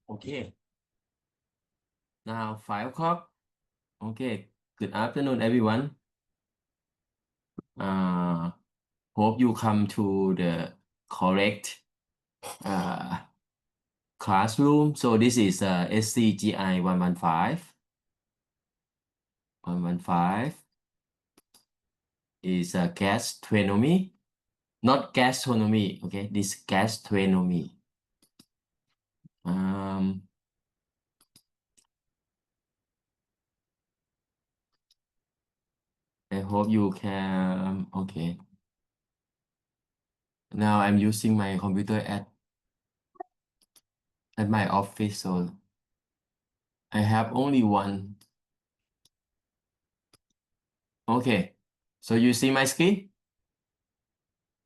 Okay. Now 5 o'clock. Okay. Good afternoon, everyone. Hope you come to the correct classroom. So this is SCGI 115. 115 is gastronomy, not gastronomy. Okay, this gastronomy. I hope you can. Okay. Now I'm using my computer at my office, so I have only one. Okay. So you see my screen?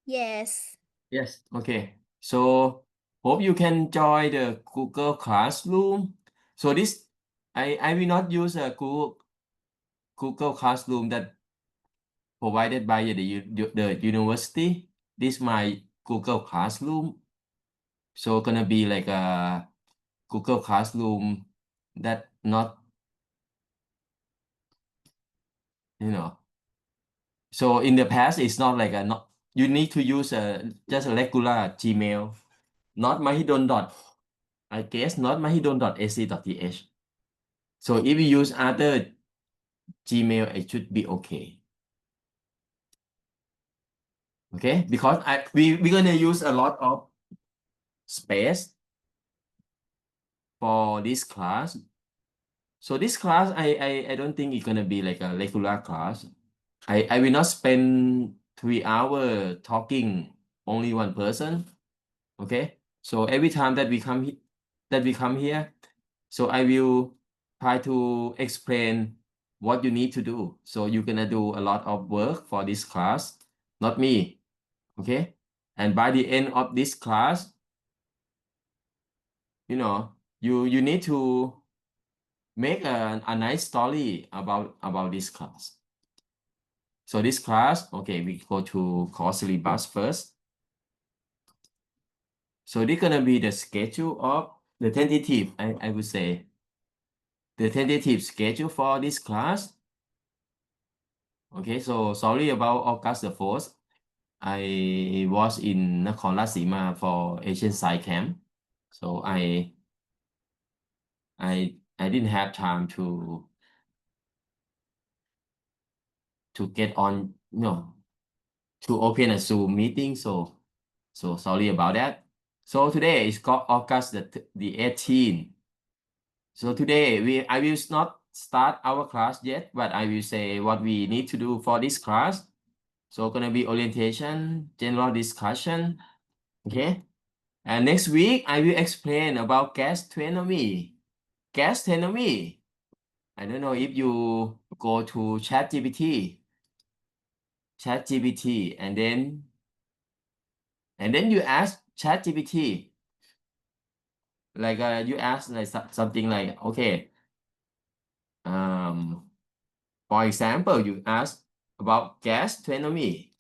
Yes. Yes. Okay. So hope you can join the Google Classroom. So this I will not use a Google Classroom that provided by the university. This my Google Classroom. So gonna be like a Google Classroom that not, you know. So in the past, it's not like a not you need to use just a regular Gmail, not Mahidol dot. I guess not mahidol.ac.th. So if you use other Gmail, it should be okay. Okay, because we're gonna use a lot of space for this class. So this class, I don't think it's gonna be like a regular class. I will not spend 3 hours talking only one person. Okay, so every time that we come here, so I will try to explain what you need to do. So you're gonna do a lot of work for this class, not me. Okay, and by the end of this class, you need to make a nice story about this class. So this class, okay, we go to course syllabus first. So this gonna be the schedule of the tentative, I would say. The tentative schedule for this class. Okay, so sorry about August the 4th. I was in Nakhon Ratchasima for Asian Science Camp. So I didn't have time to get on, to open a Zoom meeting. So sorry about that. So today is August the 18th. So today I will not start our class yet, but I will say what we need to do for this class. So gonna be orientation, general discussion, okay? And next week I will explain about gastronomy. Gastronomy. I don't know if you go to ChatGPT, and then you ask ChatGPT, like you ask like something like, okay, for example, you ask about gastronomy.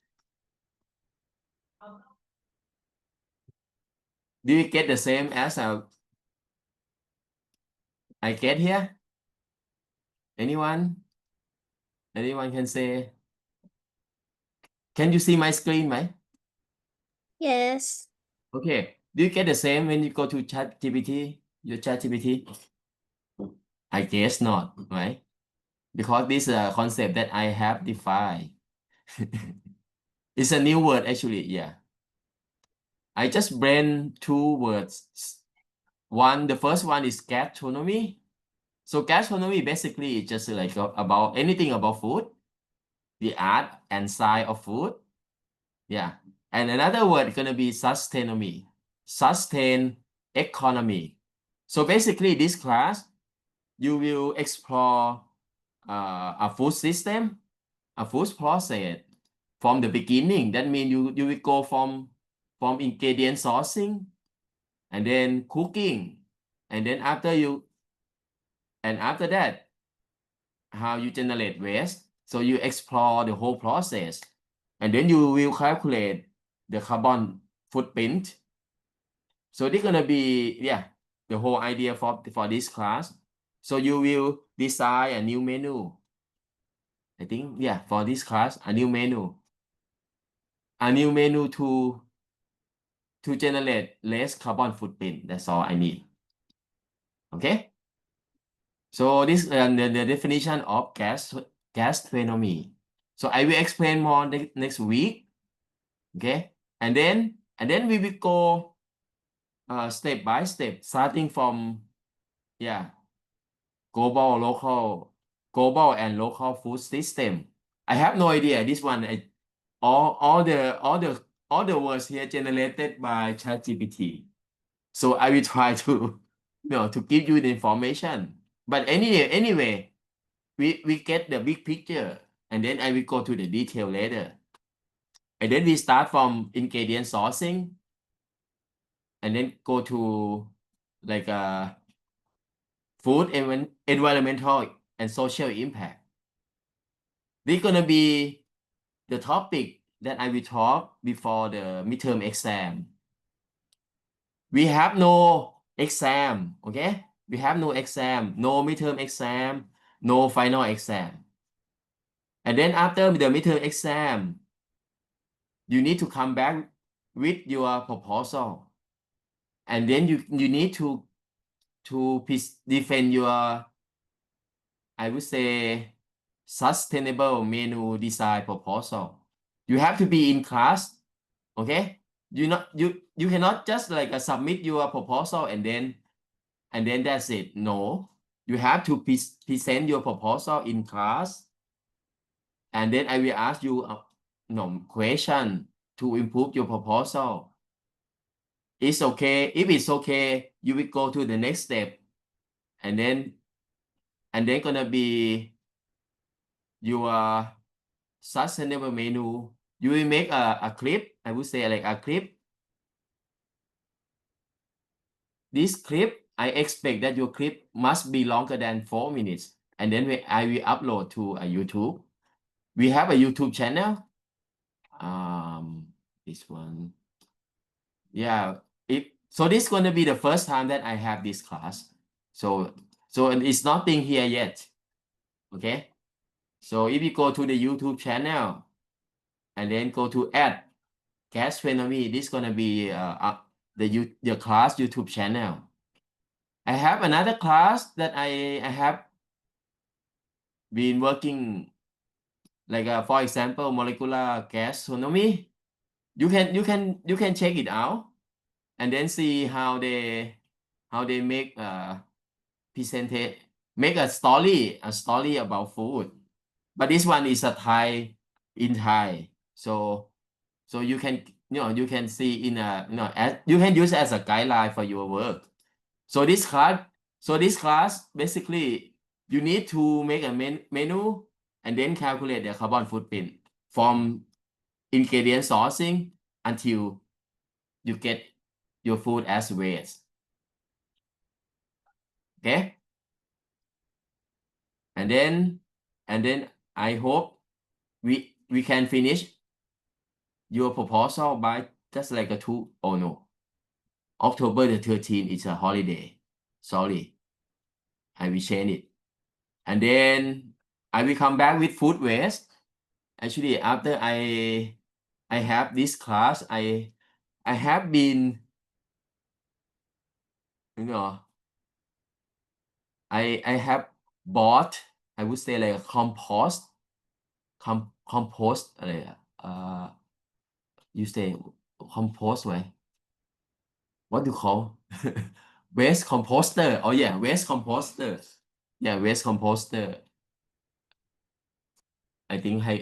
Do you get the same as I get here? Anyone? Anyone can say? Can you see my screen, right? Yes. Okay. Do you get the same when you go to ChatGPT? Your ChatGPT? I guess not, right? Because this is a concept that I have defined. It's a new word, actually. Yeah. I just blend two words. The first one is gastronomy. So gastronomy basically is just like about anything about food, the art and science of food. Yeah. And another word is gonna be sustainomy, sustain economy. So basically, this class, you will explore a food system, a food process from the beginning. That means you will go from ingredient sourcing, and then cooking, and then after that, how you generate waste. So you explore the whole process, and then you will calculate the carbon footprint. So this gonna be, yeah. the whole idea for this class. So you will design a new menu. I think, yeah, for this class, a new menu to generate less carbon footprint. That's all I need. Okay. So this the definition of gastronomy. So I will explain more next week. Okay, and then we will go step by step, starting from global and local food system. I have no idea. This one, all the words here generated by ChatGPT. So I will try to to give you the information. But anyway, we get the big picture, and then I will go to the detail later. And then we start from ingredient sourcing, and then go to like food, environmental, and social impact. This is gonna be the topic that I will talk before the midterm exam. We have no exam, okay? We have no exam, no midterm exam, no final exam. And then after the midterm exam, you need to come back with your proposal. And then you need to defend your, I would say, sustainable menu design proposal. You have to be in class, okay? You cannot just like submit your proposal and then that's it. No, you have to present your proposal in class, and then I will ask you question to improve your proposal. It's okay. If it's okay, you will go to the next step, and then gonna be your sustainable menu. You will make a clip. I would say like a clip. This clip, I expect that your clip must be longer than 4 minutes, and then I will upload to a YouTube. We have a YouTube channel. This one. Yeah. So this is going to be the first time that I have this class. So it's nothing here yet. Okay. So if you go to the YouTube channel and then go to add gastronomy, this is going to be the class YouTube channel. I have another class that I have been working, like for example, molecular gastronomy. You can check it out and then see how they make make a story about food. But this one is a Thai in Thai, so you can you can see in a you can use as a guideline for your work. So this class basically you need to make a menu and then calculate the carbon footprint from ingredient sourcing until you get your food as waste. Okay, and then I hope we can finish your proposal by just like October the 13th is a holiday. Sorry, I will change it. And then I will come back with food waste. Actually, after I have this class, I have been, I have bought, I would say like a compost, you say compost, right? What do you call? Waste composter. Oh yeah, waste composter. Yeah, waste composter. I think I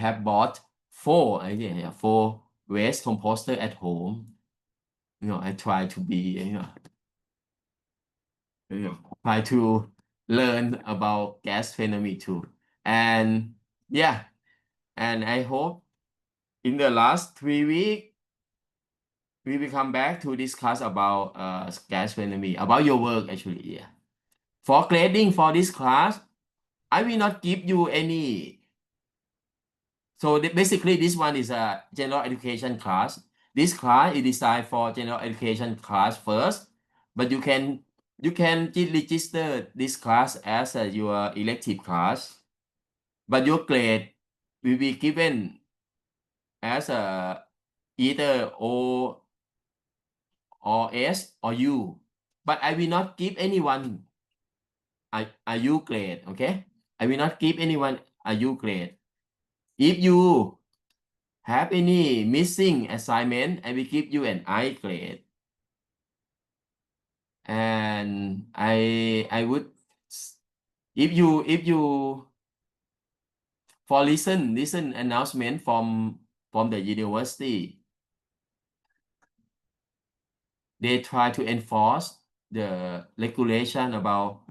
have bought 4 waste composter at home. I try to be try to learn about gastronomy too. And yeah, and I hope in the last 3 weeks we will come back to discuss about gastronomy, about your work actually. Yeah. For grading for this class, I will not give you any. So basically this one is a general education class. This class is designed for general education class first, but you can register this class as your elective class, but your grade will be given as either O or S or U, but I will not give anyone a U grade, okay? I will not give anyone a U grade. If you have any missing assignment, I will give you an I grade. And I would, if you for listen announcement from the university, they try to enforce the regulation about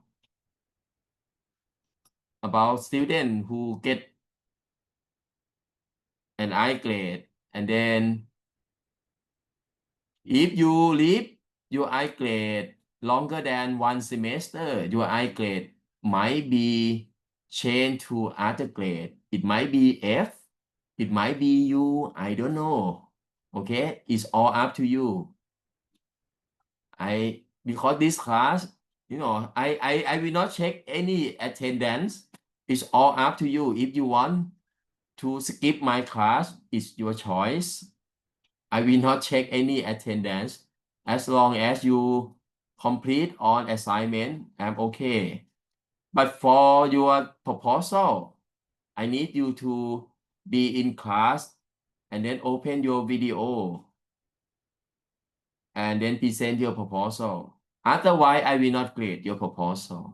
students who get an I grade, and then if you leave your I grade longer than one semester, your I grade might be changed to other grade. It might be F, it might be U, I don't know. Okay, it's all up to you. Because this class, I will not check any attendance. It's all up to you. If you want to skip my class, it's your choice. I will not check any attendance. As long as you complete all assignment, I'm okay. But for your proposal, I need you to be in class and then open your video and then present your proposal. Otherwise, I will not grade your proposal.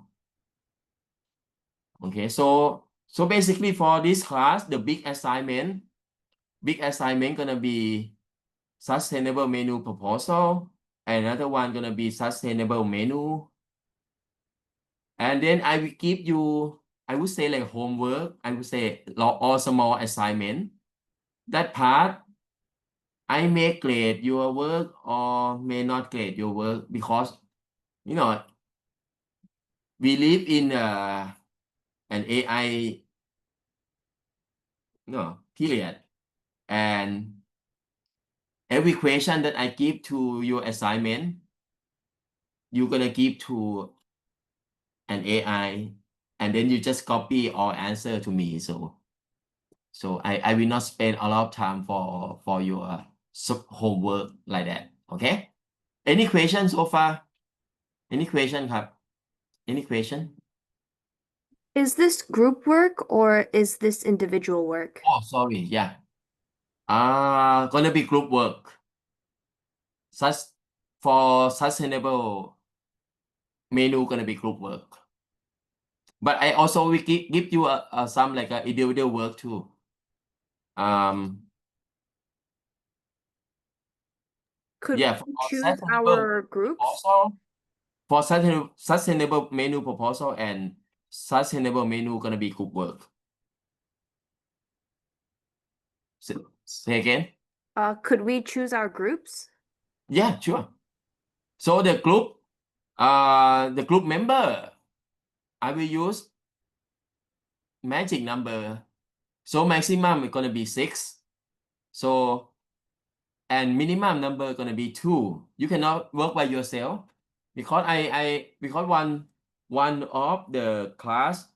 Okay, so basically for this class, the big assignment gonna be sustainable menu proposal. Another one gonna be sustainable menu. And then I will give you, I would say like homework, I would say or small assignment. That part, I may grade your work or may not grade your work because, we live in an AI period, and every question that I give to your assignment, you're gonna give to an AI, and then you just copy or answer to me. So I will not spend a lot of time for your homework like that. Okay? Any questions so far? Any question,ครับ? Any question? Is this group work or is this individual work? Oh, sorry. Yeah. Gonna be group work. For sustainable menu gonna be group work. But I also will give you some like individual work too. Could Yeah, we for choose sustainable our groups? proposal, for sustainable menu proposal and sustainable menu gonna be group work. Say again? Could we choose our groups? Yeah, sure. So the group member, I will use magic number. So maximum is gonna be 6. So and minimum number gonna be 2. You cannot work by yourself because because one of the class,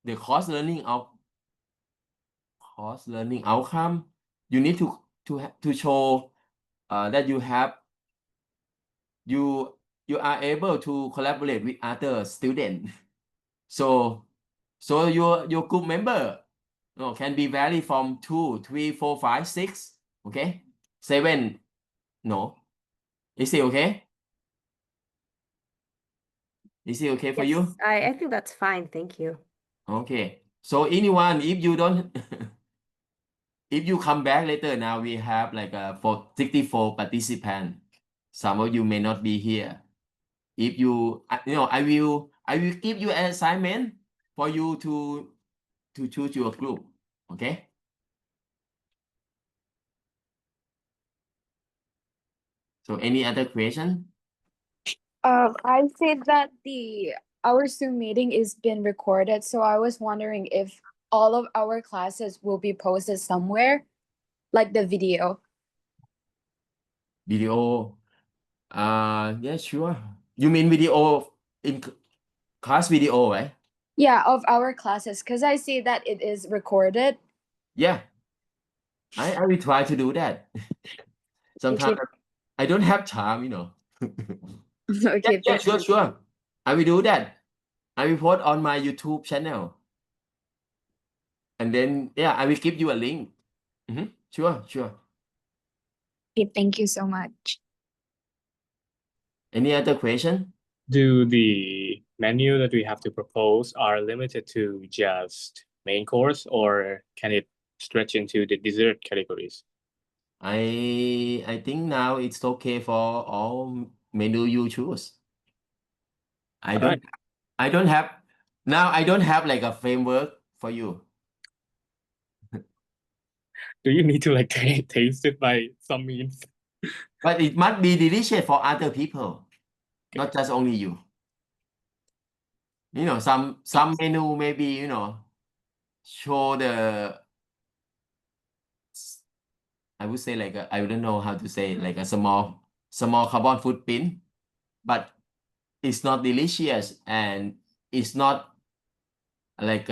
the course learning outcome, you need to show that you are able to collaborate with other students. So your group member can be vary from 2, 3, 4, 5, 6, okay? 7, no. Is it okay? Is it okay for Yes, you? I think that's fine. Thank you. Okay. So anyone, if you don't, if you come back later, now we have like 64 participants. Some of you may not be here. If you, I will give you an assignment for you to choose your group. Okay. So any other question? I said that our Zoom meeting is being recorded, so I was wondering if all of our classes will be posted somewhere, like the video. Video. Yeah, sure. You mean video in class video, right? Yeah, of our classes, because I see that it is recorded. Yeah. I will try to do that. Sometimes I don't have time, you know. Okay, Yeah, thank sure, you. sure. I will do that. I will post on my YouTube channel. And then, yeah, I will give you a link. Sure, sure. Okay, thank you so much. Any other question? Do the menu that we have to propose are limited to just main course, or can it stretch into the dessert categories? I think now it's okay for all menu you choose. I Alright. don't have now I don't have like a framework for you. Do you need to like taste it by some means? But it must be delicious for other people, not just only you. You know, some menu maybe, you know, show the I would say like I don't know how to say like a small carbon footprint, but it's not delicious and it's not like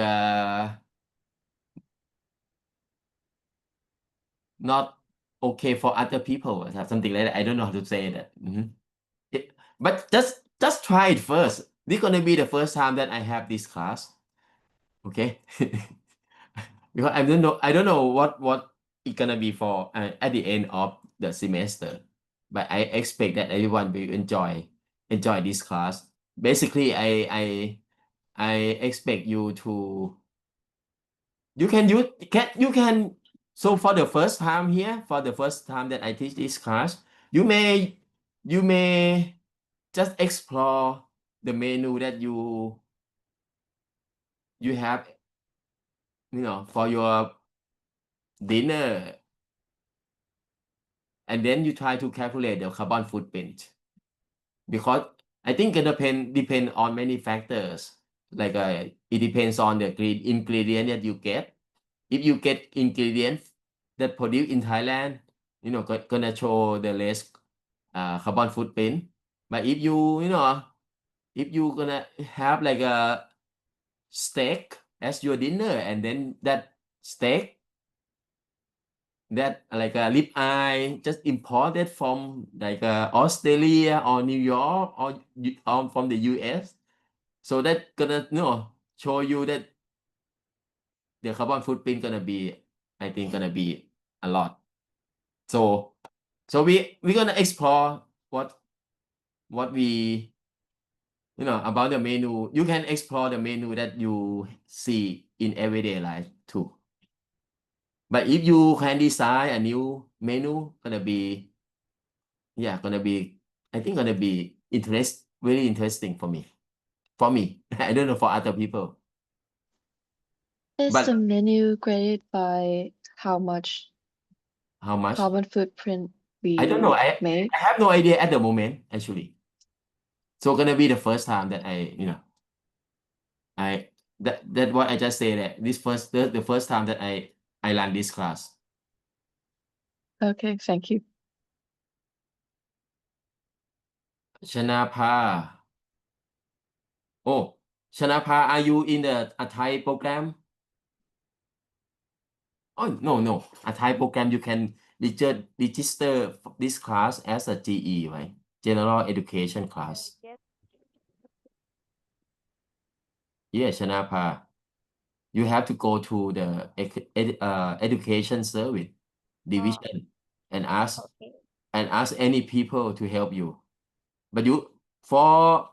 not okay for other people or something like that. I don't know how to say that. But just try it first. This gonna be the first time that I have this class. Okay. Because I don't know what it's gonna be for at the end of the semester, but I expect that everyone will enjoy this class. Basically, I expect you to you can so for the first time here, for the first time that I teach this class, you may just explore the menu that you have, you know, for your dinner, and then you try to calculate the carbon footprint, because I think it depend on many factors. Like it depends on the ingredient that you get. If you get ingredients that produced in Thailand, you know, gonna show the less carbon footprint. But if you know, if you gonna have like a steak as your dinner, and then that steak that like a rib eye just imported from like Australia or New York or from the US, so that gonna, you know, show you that the carbon footprint gonna be, I think, gonna be a lot. So we're gonna explore what we, you know, about the menu. You can explore the menu that you see in everyday life too. But if you can design a new menu, gonna be I think gonna be very interesting for me. I don't know for other people. Is But the menu graded by how much how much? carbon footprint I don't know. we make? I have no idea at the moment, actually. So gonna be the first time that that what I just said, that the first time that I run this class. Okay, thank you. Shanapa. Oh, Shanapa, are you in a Thai program? Oh, no. A Thai program, you can register this class as a GE, right? General Education class. Yeah, Shanapa. You have to go to the education service division and ask any people to help you. But for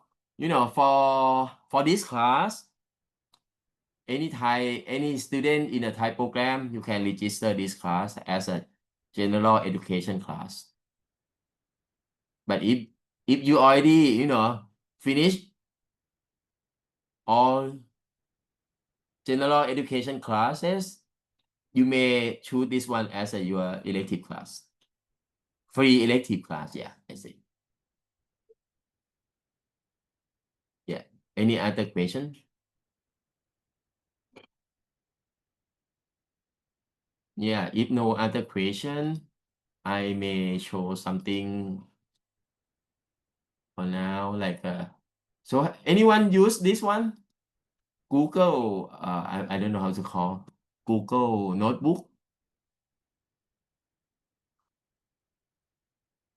this class, any student in a Thai program, you can register this class as a general education class. But if you already, you know, finished all general education classes, you may choose this one as your elective class. Free elective class, yeah, I see. Yeah. Any other question? Yeah, if no other question, I may show something for now. Like so anyone use this one? Google, I don't know how to call Google Notebook.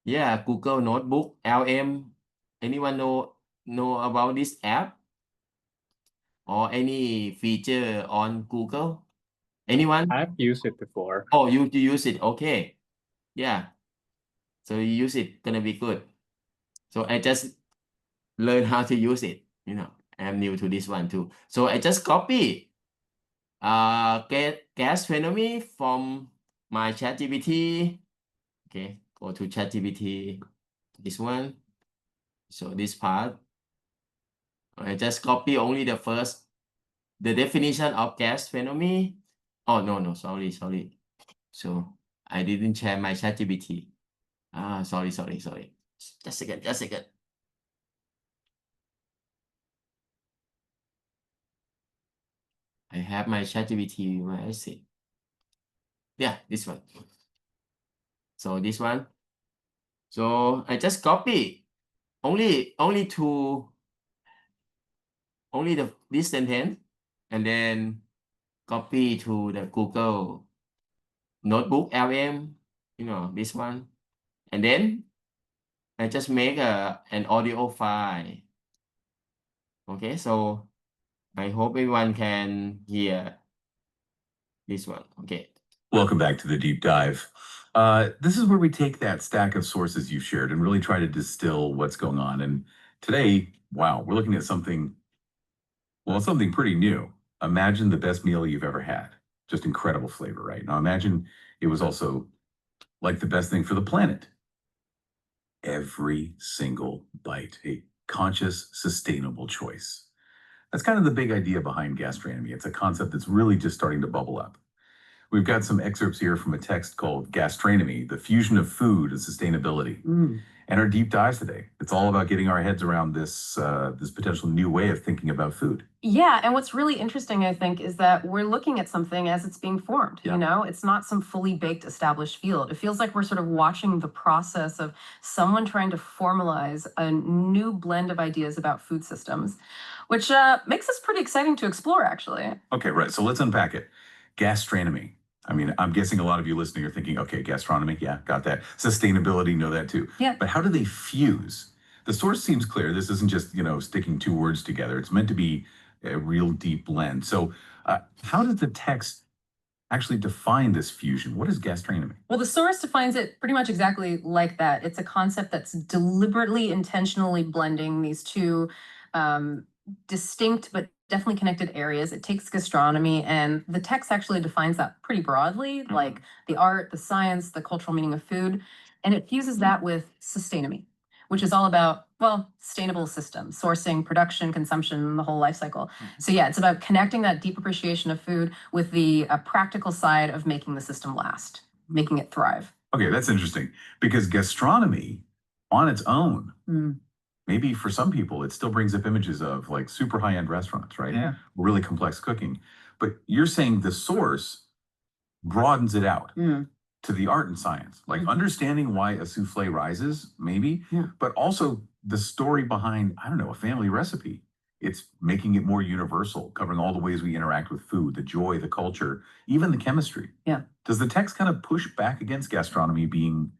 Yeah, Google Notebook, LM. Anyone know about this app or any feature on Google? Anyone? I've used it before. Oh, you use it. Okay. Yeah. So you use it, gonna be good. So I just learn how to use it. You know, I'm new to this one too. So I just copy gas phenomenon from my ChatGPT. Okay, go to ChatGPT. This one. So this part. I just copy only the definition of gas phenomenon. Oh no, sorry. So I didn't share my ChatGPT. Sorry. Just a second. I have my ChatGPT, where is it? Yeah, this one. So this one. So I just copy only this sentence, and then copy to the Google Notebook LM, you know, this one. And then I just make an audio file. Okay, so I hope everyone can hear this one. Okay. Welcome back to the deep dive. This is where we take that stack of sources you've shared and really try to distill what's going on. And today, wow, we're looking at something pretty new. Imagine the best meal you've ever had. Just incredible flavor, right? Now imagine it was also like the best thing for the planet. Every single bite, a conscious, sustainable choice. That's kind of the big idea behind gastronomy. It's a concept that's really just starting to bubble up. We've got some excerpts here from a text called Gastronomy, the Fusion of Food and Sustainability. And our deep dives today. It's all about getting our heads around this potential new way of thinking about food. Yeah, and what's really interesting, I think, is that we're looking at something as it's being formed. Yeah. You know, it's not some fully baked established field. It feels like we're sort of watching the process of someone trying to formalize a new blend of ideas about food systems, which makes us pretty exciting to explore, actually. Okay, right. So let's unpack it. Gastronomy. I mean, I'm guessing a lot of you listening are thinking, okay, gastronomy, yeah, got that. Sustainability, know that too. Yeah. But how do they fuse? The source seems clear. This isn't just, sticking two words together. It's meant to be a real deep blend. So how does the text actually define this fusion? What is gastronomy? Well, the source defines it pretty much exactly like that. It's a concept that's deliberately, intentionally blending these two distinct but definitely connected areas. It takes gastronomy, and the text actually defines that pretty broadly, like the art, the science, the cultural meaning of food, and it fuses that with sustainomy, which is all about, well, sustainable systems, sourcing, production, consumption, the whole life cycle. So yeah, it's about connecting that deep appreciation of food with the practical side of making the system last, making it thrive. Okay, that's interesting, because gastronomy on its own, maybe for some people, it still brings up images of like super high-end restaurants, right? Yeah. Really complex cooking. But you're saying the source broadens it out to the art and science, like understanding why a souffle rises, maybe, but also the story behind, I don't know, a family recipe. It's making it more universal, covering all the ways we interact with food, the joy, the culture, even the chemistry. Yeah. Does the text kind of push back against gastronomy being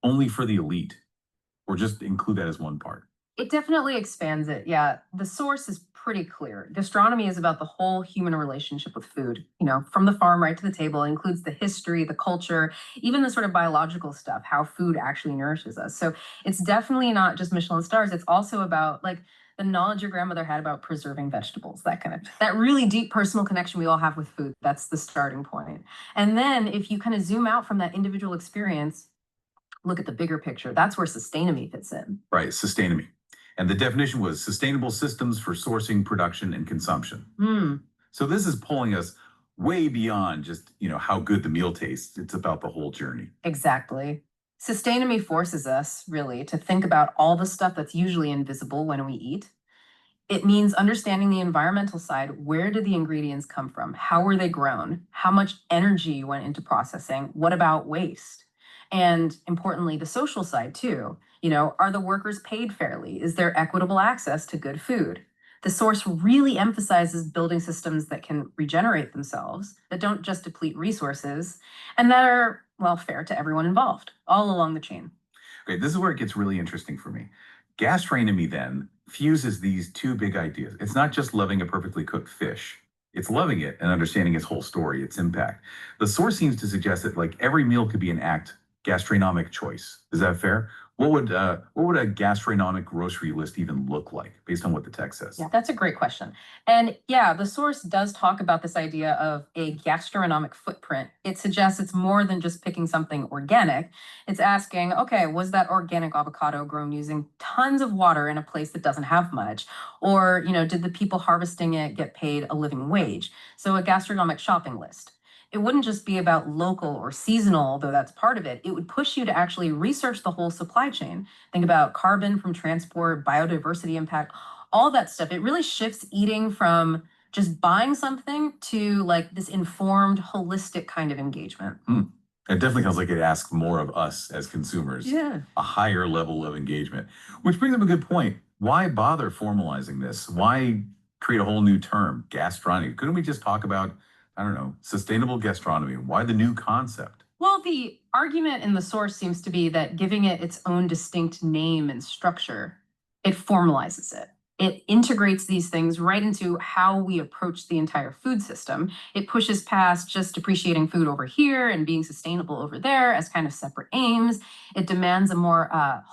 only for the elite, or just include that as one part? It definitely expands it. Yeah, the source is pretty clear. Gastronomy is about the whole human relationship with food, from the farm right to the table. It includes the history, the culture, even the sort of biological stuff, how food actually nourishes us. So it's definitely not just Michelin stars. It's also about like the knowledge your grandmother had about preserving vegetables, that really deep personal connection we all have with food. That's the starting point. And then if you kind of zoom out from that individual experience, look at the bigger picture. That's where sustainomy fits in. Right, sustainomy. And the definition was sustainable systems for sourcing, production, and consumption. So this is pulling us way beyond just, how good the meal tastes. It's about the whole journey. Exactly. Sustainomy forces us really to think about all the stuff that's usually invisible when we eat. It means understanding the environmental side. Where did the ingredients come from? How were they grown? How much energy went into processing? What about waste? And importantly, the social side too. You know, are the workers paid fairly? Is there equitable access to good food? The source really emphasizes building systems that can regenerate themselves, that don't just deplete resources, and that are, well, fair to everyone involved, all along the chain. Okay, this is where it gets really interesting for me. Gastronomy then fuses these two big ideas. It's not just loving a perfectly cooked fish. It's loving it and understanding its whole story, its impact. The source seems to suggest that like every meal could be an act gastronomic choice. Is that fair? What would a gastronomic grocery list even look like based on what the text says? Yeah, that's a great question. And yeah, the source does talk about this idea of a gastronomic footprint. It suggests it's more than just picking something organic. It's asking, okay, was that organic avocado grown using tons of water in a place that doesn't have much? Or, you know, did the people harvesting it get paid a living wage? So a gastronomic shopping list. It wouldn't just be about local or seasonal, though that's part of it. It would push you to actually research the whole supply chain. Think about carbon from transport, biodiversity impact, all that stuff. It really shifts eating from just buying something to like this informed, holistic kind of engagement. It definitely sounds like it asks more of us as consumers. Yeah. A higher level of engagement, which brings up a good point. Why bother formalizing this? Why create a whole new term, gastronomy? Couldn't we just talk about, I don't know, sustainable gastronomy? Why the new concept? Well, the argument in the source seems to be that giving it its own distinct name and structure, it formalizes it. It integrates these things right into how we approach the entire food system. It pushes past just appreciating food over here and being sustainable over there as kind of separate aims. It demands a more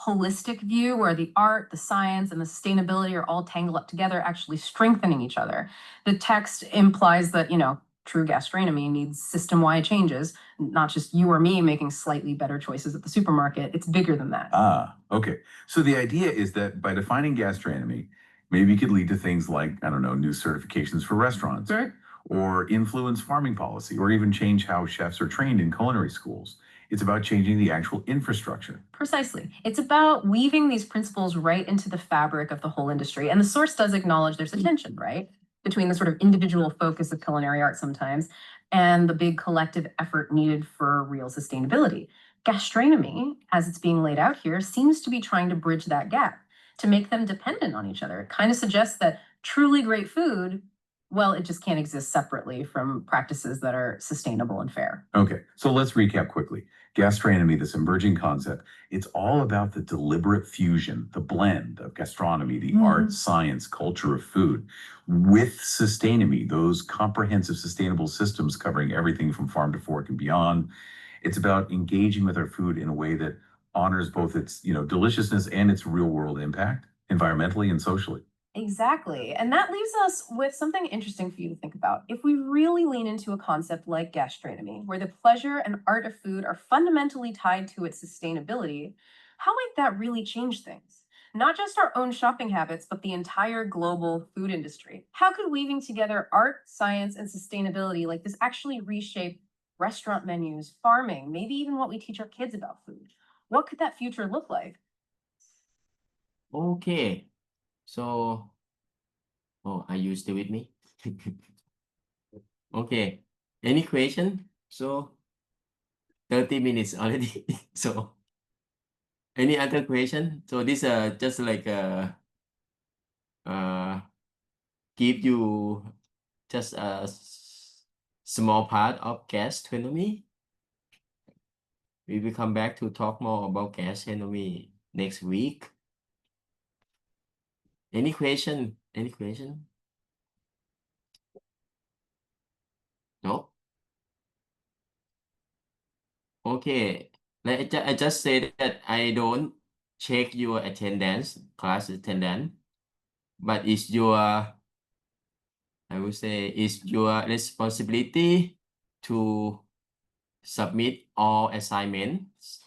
holistic view where the art, the science, and the sustainability are all tangled up together, actually strengthening each other. The text implies that, you know, true gastronomy needs system-wide changes, not just you or me making slightly better choices at the supermarket. It's bigger than that. Ah, okay. So the idea is that by defining gastronomy, maybe it could lead to things like, I don't know, new certifications for restaurants, Right. or influence farming policy, or even change how chefs are trained in culinary schools. It's about changing the actual infrastructure. Precisely. It's about weaving these principles right into the fabric of the whole industry. And the source does acknowledge there's a tension, right, between the sort of individual focus of culinary art sometimes and the big collective effort needed for real sustainability. Gastronomy, as it's being laid out here, seems to be trying to bridge that gap, to make them dependent on each other. It kind of suggests that truly great food, well, it just can't exist separately from practices that are sustainable and fair. Okay, so let's recap quickly. Gastronomy, this emerging concept, it's all about the deliberate fusion, the blend of gastronomy, the art, science, culture of food, with sustainomy, those comprehensive sustainable systems covering everything from farm to fork and beyond. It's about engaging with our food in a way that honors both its, deliciousness and its real world impact, environmentally and socially. Exactly. And that leaves us with something interesting for you to think about. If we really lean into a concept like gastronomy, where the pleasure and art of food are fundamentally tied to its sustainability, how might that really change things? Not just our own shopping habits, but the entire global food industry. How could weaving together art, science, and sustainability like this actually reshape restaurant menus, farming, maybe even what we teach our kids about food? What could that future look like? Okay. So, are you still with me? Okay. Any question? So, 30 minutes already. So, any other question? So this just like give you just a small part of gastronomy. We will come back to talk more about gastronomy next week. Any question? Any question? No? Okay. Like I just said that I don't check your attendance, class attendance, but it's your, I would say, it's your responsibility to submit all assignments,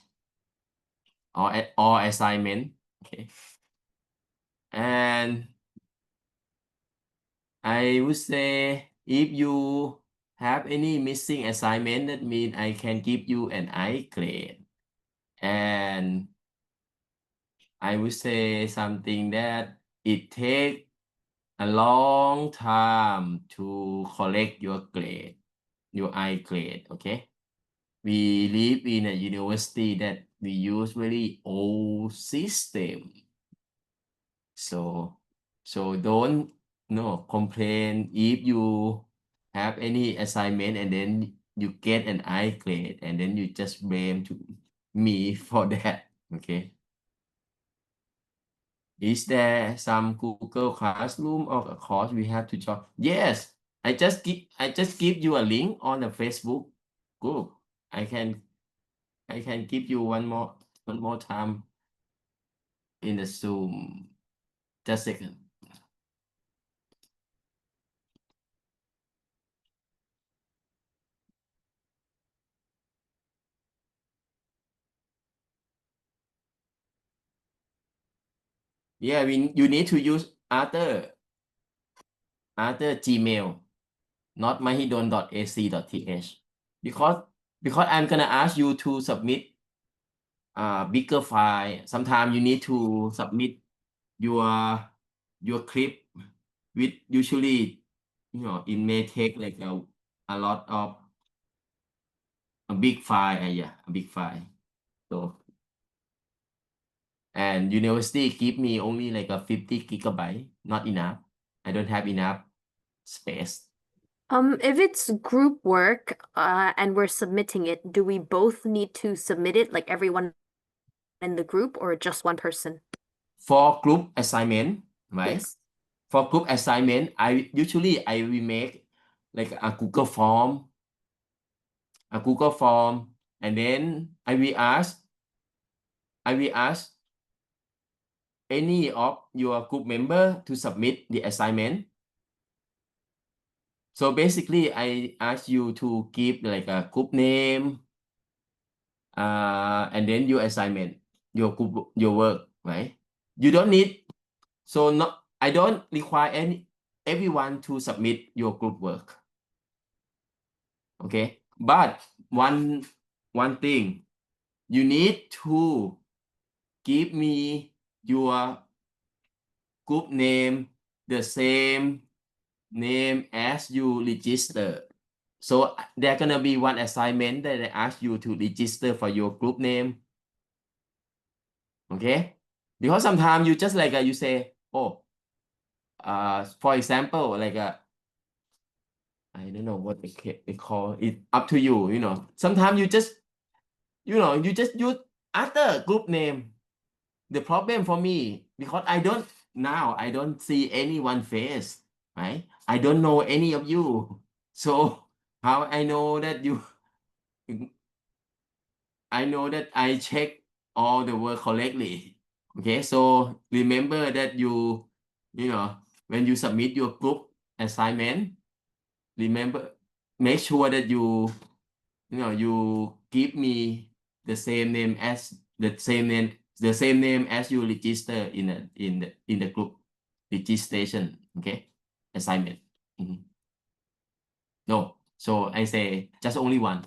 all assignment. Okay. And I would say if you have any missing assignment, that means I can give you an I grade. And I would say something that it takes a long time to collect your grade, your I grade, okay? we live in a university that we use very old system. So don't complain if you have any assignment and then you get an I grade and then you just blame to me for that. Okay. Is there some Google Classroom or a course we have to join? Yes, I just give you a link on the Facebook group. I can give you one more time in the Zoom. Just a second. Yeah, you need to use other Gmail, not mahidol.ac.th, because I'm gonna ask you to submit bigger file. Sometimes you need to submit your clip with usually it may take like a lot of a big file. Yeah, a big file. So and university give me only like a 50 gigabyte, not enough. I don't have enough space. If it's group work, and we're submitting it, do we both need to submit it, like everyone in the group, or just one person? For group assignment, right? Yes. For group assignment, I will make like a Google form, and then I will ask any of your group member to submit the assignment. So basically, I ask you to give like a group name, and then your assignment, your group, your work, right? You don't need, I don't require everyone to submit your group work. Okay, but one thing, you need to give me your group name, the same name as you register. So there gonna be one assignment that I ask you to register for your group name. Okay, because sometimes you just like you say, oh, for example, like I don't know what they call it. Up to you. Sometimes you just use other group name. The problem for me, because I don't see anyone face, right? I don't know any of you. So how I know that you I know that I check all the work correctly. Okay, so remember that when you submit your group assignment, make sure that you give me the same name as you register in the group registration. Okay, assignment. No, so I say just only one.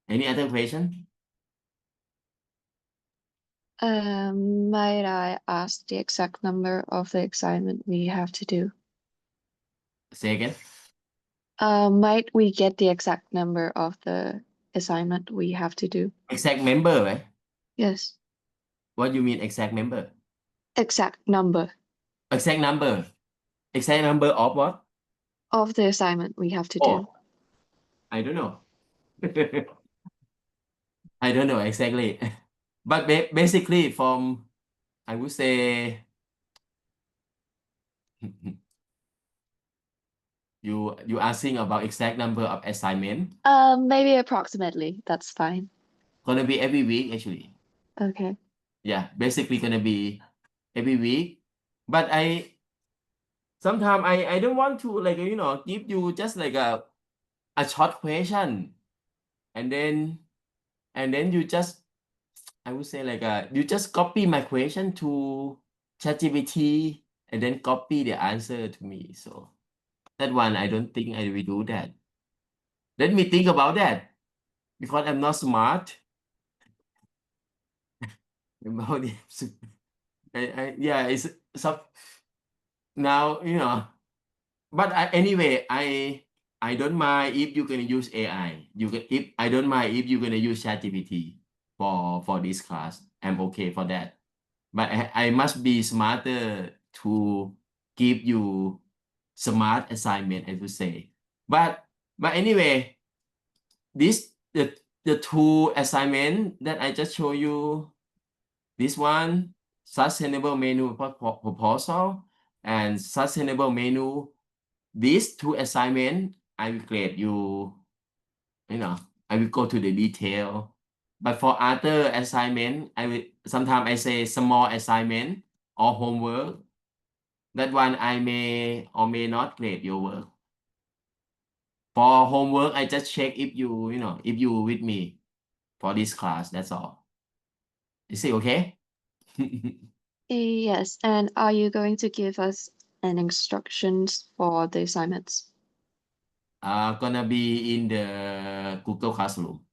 Any other question? Might I ask the exact number of the assignment we have to do? Say again. Might we get the exact number of the assignment we have to do? Exact member, right? Yes, What do you mean exact member? exact number Exact number. Exact number of what? of the assignment we have to do. Oh, I don't know. I don't know exactly. But basically I would say you asking about exact number of assignment. Maybe approximately. That's fine. Gonna be every week actually. Okay. Yeah, basically gonna be every week. But sometimes I don't want to give you just like a short question, and then you just, I would say like you just copy my question to ChatGPT and then copy the answer to me. So that one I don't think I will do that. Let me think about that, because I'm not smart about it. Yeah, it's so now but anyway I don't mind if you're gonna use AI. I don't mind if you're gonna use ChatGPT for this class. I'm okay for that. But I must be smarter to give you smart assignment, I would say. But anyway, the two assignment that I just show you, this one, sustainable menu proposal and sustainable menu, these two assignment, I will grade you, I will go to the detail. But for other assignment, sometimes I say small assignment or homework. That one I may or may not grade your work. For homework, I just check if if you with me for this class, that's all. Is it okay? Yes, and are you going to give us an instructions for the assignments? Gonna be in the Google Classroom.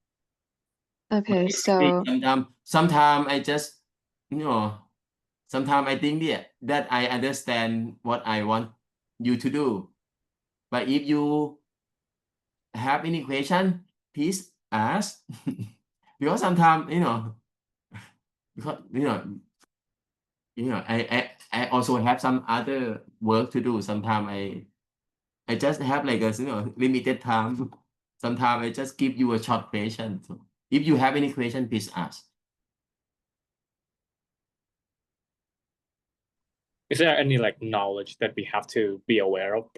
Okay, so Sometimes I just, sometimes I think that I understand what I want you to do. But if you have any question, please ask. Because sometimes, because, I also have some other work to do. Sometimes I just have like a, limited time. Sometimes I just give you a short question. So if you have any question, please ask. Is there any like knowledge that we have to be aware of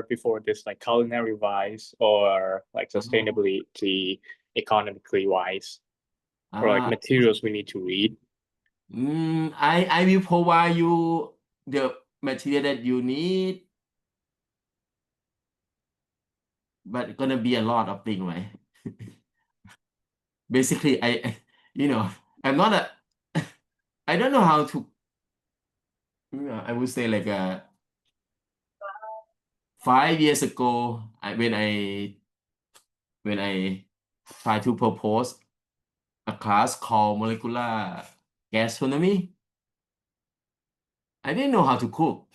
before this, like culinary wise or like sustainability, economically wise, or like materials we need to read? I will provide you the material that you need, but it's gonna be a lot of things, right? Basically, I'm not I don't know how to, I would say like 5 years ago, when I tried to propose a class called molecular gastronomy, I didn't know how to cook.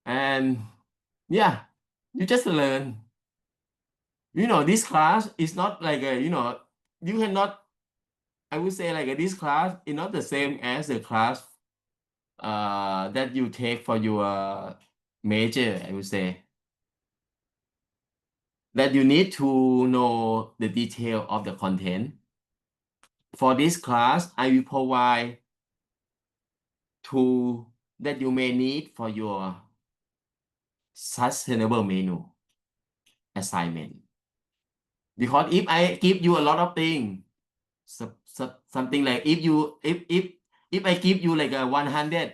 And yeah, you just learn. This class is not like you cannot, I would say like this class is not the same as the class that you take for your major, I would say. That you need to know the detail of the content. For this class, I will provide tools that you may need for your sustainable menu assignment. Because if I give you a lot of things, something like if I give you like a 100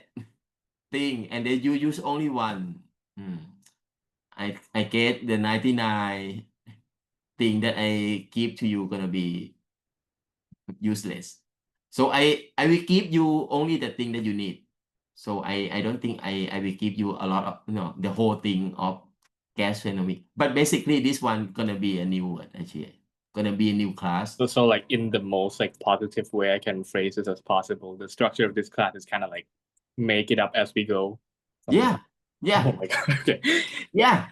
thing and then you use only one, I get the 99 thing that I give to you gonna be useless. So I will give you only the thing that you need. So I don't think I will give you a lot of the whole thing of gastronomy. But basically this one gonna be a new word actually. Gonna be a new class. So like in the most like positive way I can phrase this as possible, the structure of this class is kind of like make it up as we go. Yeah. Oh my God. Okay. Yeah.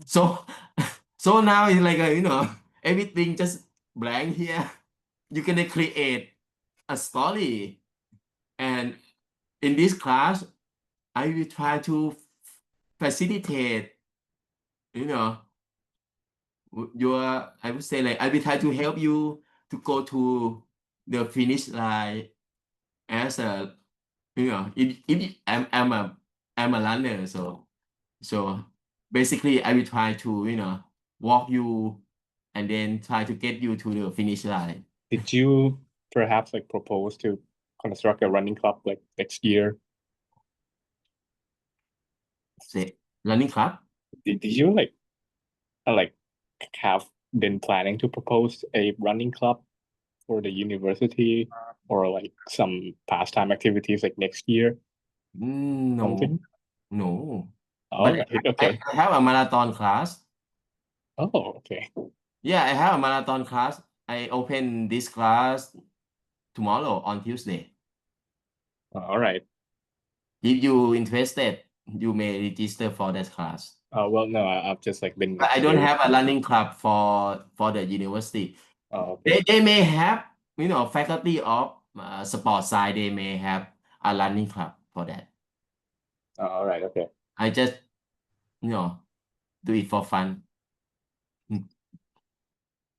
So now it's like everything just blank here. You're gonna create a story, and in this class, I will try to facilitate, I would say like I will try to help you to go to the finish line as a, if I'm a runner, so basically I will try to, walk you and then try to get you to the finish line. Did you perhaps like propose to construct a running club like next year? Say, running club? Did you like have been planning to propose a running club for the university or like some pastime activities like next year? No. Something? No. Oh, But right. Okay. I have a marathon class. Oh, okay. Yeah, I have a marathon class. I open this class tomorrow on Tuesday. All right. If you interested, you may register for that class. Well, no, I've just like been But I don't curious. have a running club for the university. Oh, okay. They may have, faculty of sports side, they may have a running club for that. Oh, all right, okay. I just, do it for fun.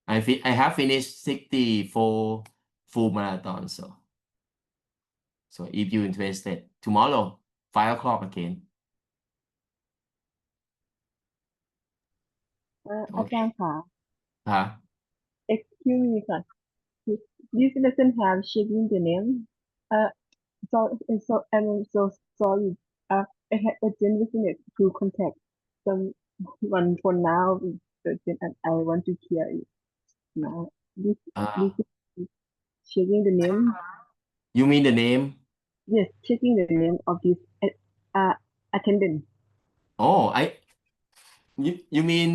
I have finished 64 full marathon, so if you interested, tomorrow, 5 o'clock again. อาจารย์ค่ะ Huh? excuse me ค่ะ this doesn't have checking the name so I'm so sorry I had urgent business to contact someone for now and I want to clear it now this Uh, is checking the name you mean the name? yes checking the name of this attendant Oh, you mean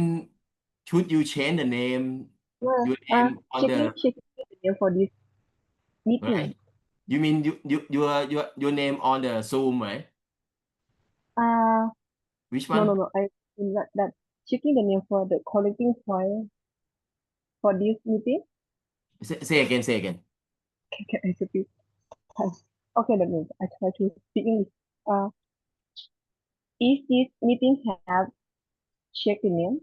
should you change the name, your name on the checking the name for this meeting right? You mean your name on the Zoom, right? Which one? no I mean that checking the name for the collecting point for this meeting Say again. can I speak okay that means I try to speak English is this meeting have check the name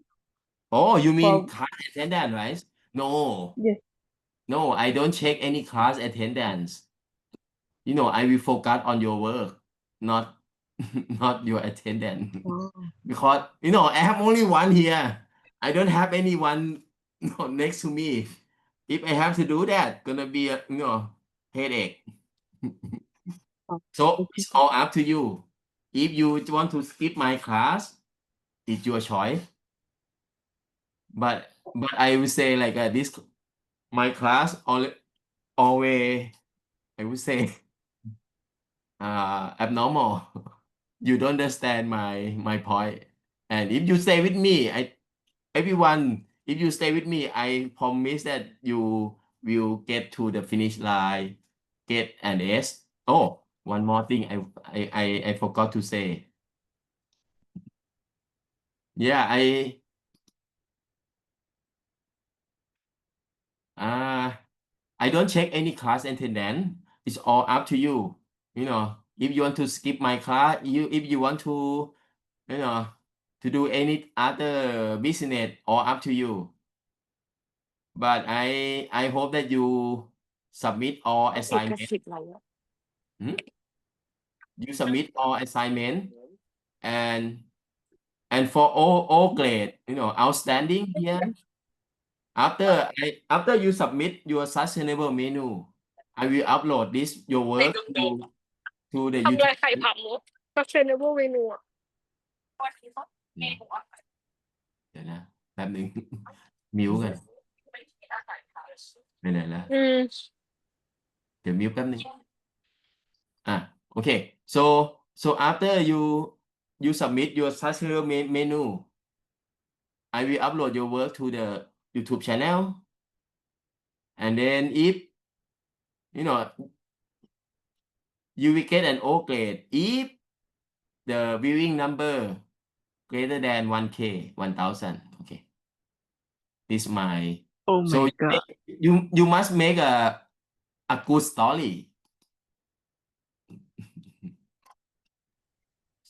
Oh, you mean for class attendance, right? No, yes no, I don't check any class attendance. I will focus on your work, not not your attendance. Because I have only one here. I don't have anyone next to me. If I have to do that, gonna be a headache. So okay. it's all up to you. If you want to skip my class, it's your choice. But I will say like this, my class always I would say abnormal. You don't understand my point. And if you stay with me, everyone, if you stay with me, I promise that you will get to the finish line, get an S. Oh, one more thing I forgot to say. Yeah, I don't check any class attendance. It's all up to you. If you want to skip my class, if you want to, to do any other business, all up to you. But I hope that you submit all เอก assignment. สิทธิ์อะไรอะ You submit all assignment and for all grade, outstanding here. After you submit your sustainable menu, I will upload this your work to the ทำอะไร YouTube. ไข่ผำ sustainable menu อะ เดี๋ยวนะแป๊บหนึ่ง มิวกันไปไหนแล้ว เดี๋ยวมิวแป๊บหนึ่งokay so after you submit your sustainable menu, I will upload your work to the YouTube channel, and then if you will get an O grade if the viewing number greater than 1K 1,000. Okay, this my oh so my god you must make a good story.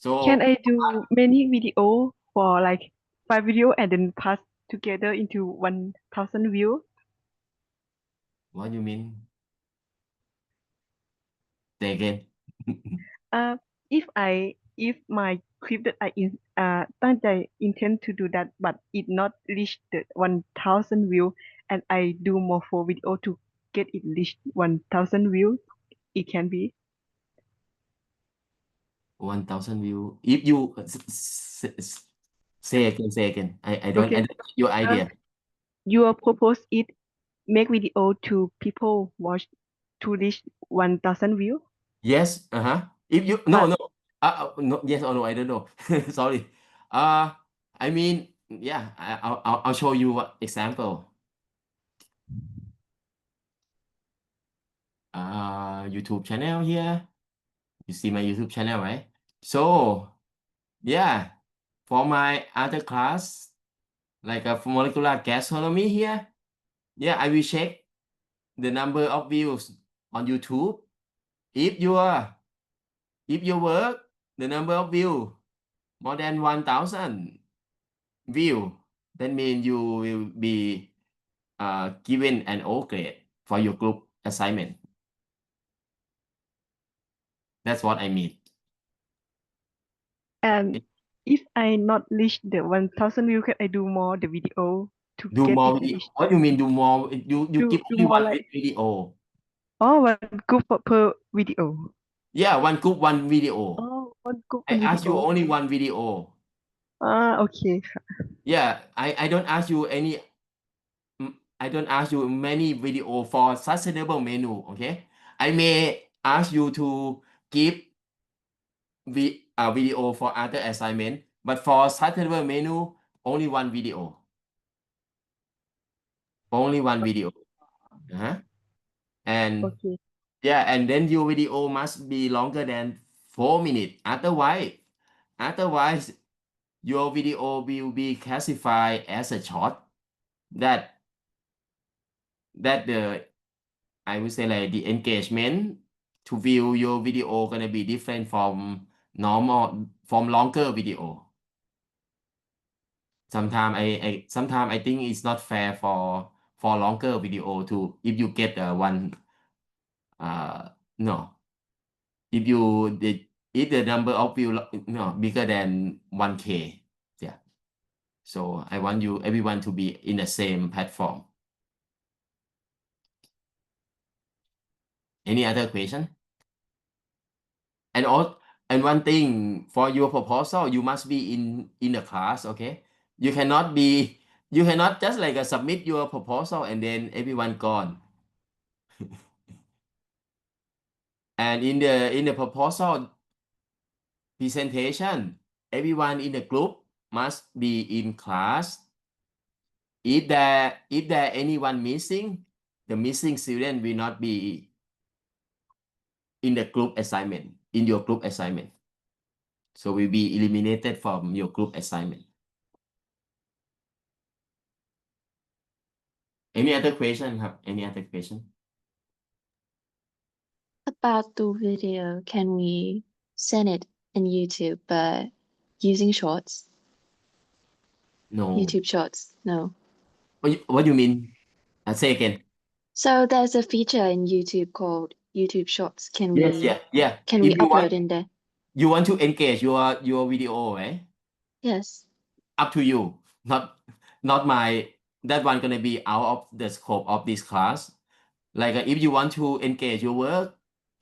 So can I do many video for like 5 video and then pass together into 1,000 views what you mean? Say again. if my clip that I ตั้งใจ intend to do that but it not reach the 1,000 view and I do more for video to get it reach 1,000 views it can be 1,000 view. If you say again. I don't Okay. I don't get your idea. your propose it make video to people watch to reach 1,000 view Yes. If you no yes or no, I don't know. Sorry. I mean, yeah. I'll show you what example. YouTube channel here. You see my YouTube channel, right? So yeah, for my other class, like a molecular gastronomy here, yeah, I will check the number of views on YouTube. If your work, the number of view more than 1,000 view, that means you will be given an O grade for your group assignment. That's what I mean. And if I not reach the 1,000 view, can I do more the video to Do get more it video. reached? What do you mean do more? You Do give do only more one like video. one group per video. Yeah, one group, one video. Oh, one group I one ask you video. only one video. Okay. Yeah, I don't ask you any. I don't ask you many video for sustainable menu. Okay, I may ask you to give video for other assignment, but for sustainable menu, only one video. Only one video. And Okay. yeah, and then your video must be longer than 4 minutes. Otherwise, your video will be classified as a short. That the I would say like the engagement to view your video gonna be different from longer video. Sometimes I think it's not fair for longer video to if you get one no. If the number of view bigger than 1K, yeah. So I want everyone to be in the same platform. Any other question? And one thing for your proposal, you must be in the class, okay? You cannot just like submit your proposal and then everyone gone. And in the proposal presentation, everyone in the group must be in class. If there anyone missing, the missing student will not be in the group assignment, in your group assignment. So will be eliminated from your group assignment. Any other question? Any other question? About the video, can we send it in YouTube but using shorts? No. YouTube shorts? No. What do you mean? Say again. So there's a feature in YouTube called YouTube Shorts. Can Yes, we yeah. can If we you upload want, in there? you want to engage your video, right? Yes. Up to you. Not my. That one gonna be out of the scope of this class. Like if you want to engage your work,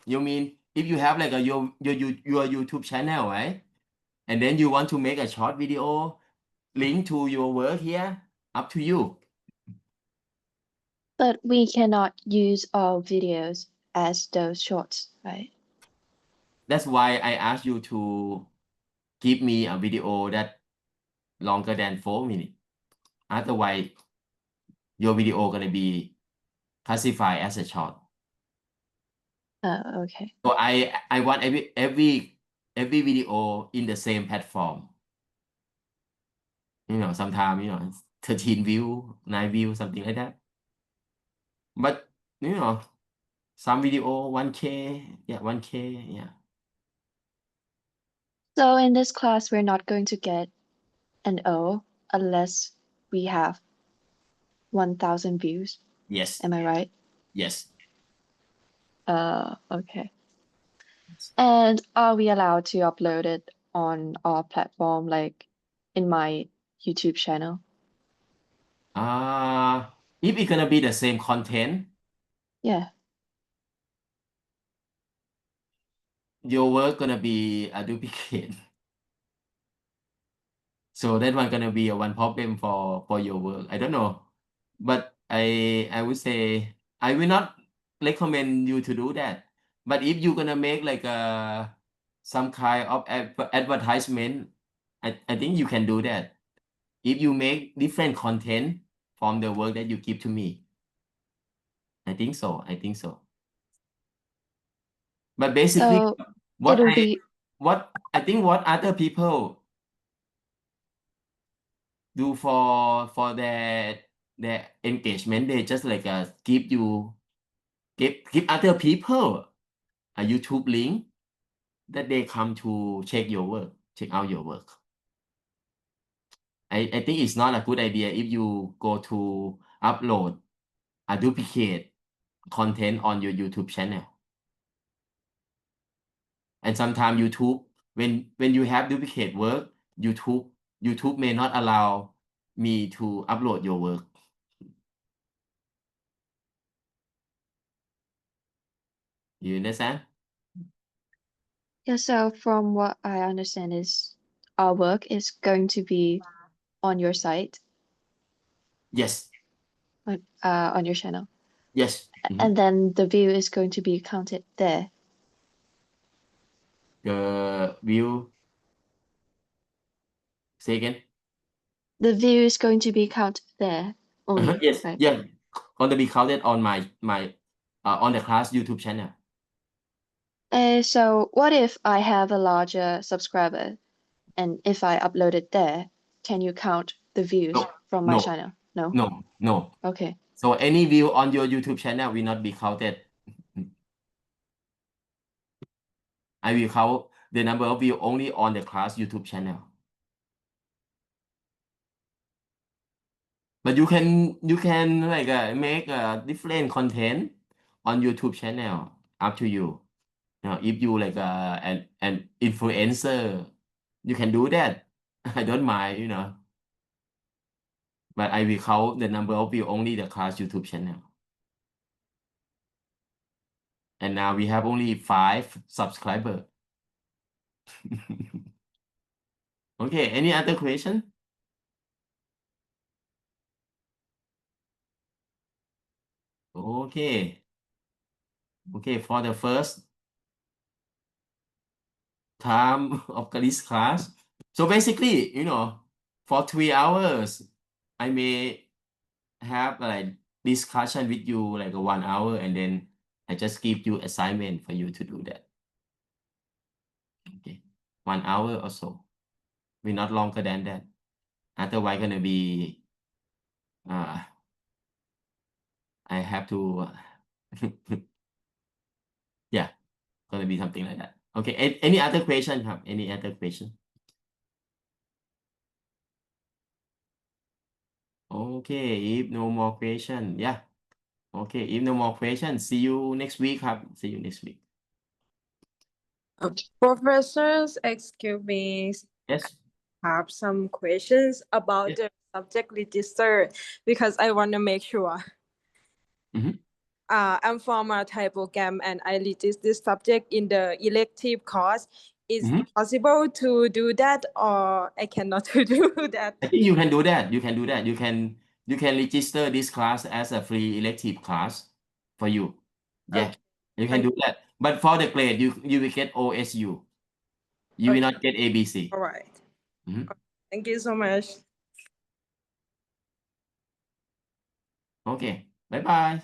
you mean if you have like your YouTube channel, right? And then you want to make a short video link to your work here, up to you. But we cannot use our videos as those shorts, right? That's why I asked you to give me a video that longer than 4 minutes. Otherwise, your video gonna be classified as a short. Okay. So I want every video in the same platform. Sometimes 13 view, 9 view, something like that. But some video 1K, yeah, 1K, yeah. So in this class, we're not going to get an O unless we have 1,000 views. Yes, Am I right? yes. Okay. And are we allowed to upload it on our platform, like in my YouTube channel? If it's gonna be the same content, Yeah. your work gonna be a duplicate. So that one gonna be one problem for your work. I don't know, but I would say I will not recommend you to do that. But if you're gonna make like some kind of advertisement, I think you can do that. If you make different content from the work that you give to me, I think so. But basically, So what it'll be I think what other people do for their engagement. They just like give other people a YouTube link that they come to check out your work. I think it's not a good idea if you go to upload a duplicate content on your YouTube channel. And sometimes YouTube, when you have duplicate work, YouTube may not allow me to upload your work. You understand? Yeah, so from what I understand is our work is going to be on your site, Yes. on your channel. Yes. Mhm. And then the view is going to be counted there. The view. Say again. The view is going to be counted there only, Yes. right? Yeah. Gonna be counted on my on the class YouTube channel. So what if I have a larger subscriber, and if I upload it there, can you count the views from my No. channel? No? No. Okay. So any view on your YouTube channel will not be counted. I will count the number of view only on the class YouTube channel. But you can like make different content on YouTube channel, up to you. If you like an influencer, you can do that. I don't mind, But I will count the number of view only the class YouTube channel. And now we have only 5 subscribers. Okay, any other question? Okay. Okay, for the first time of this class. So basically, for 3 hours, I may have like discussion with you like 1 hour, and then I just give you assignment for you to do that. Okay, 1 hour or so. We're not longer than that. Otherwise, gonna be I have to yeah, gonna be something like that. Okay, any other question? Any other question? Okay, if no more question, yeah. Okay, if no more questions, see you next week. See you next week. Professors, excuse me, Yes. have some questions about Yes. the subject register because I want to make sure. Mhm. I'm from a Thai program and I register this subject in the elective course. Is Mhm. it possible to do that or I cannot to do that? I think you can do that. You can register this class as a free elective class for you. Yeah, Okay. you can do that. But for the grade, you will get OSU. You will Okay. not get ABC. All right. Mhm. Thank you so much. Okay. Bye bye.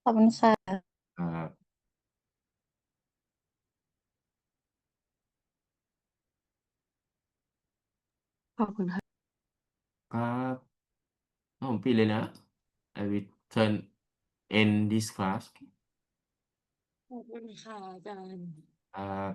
ขอบคุณค่ะ ขอบคุณค่ะ ครับผมปิดเลยนะ I will end this class ขอบคุณค่ะอาจารย์ ครับ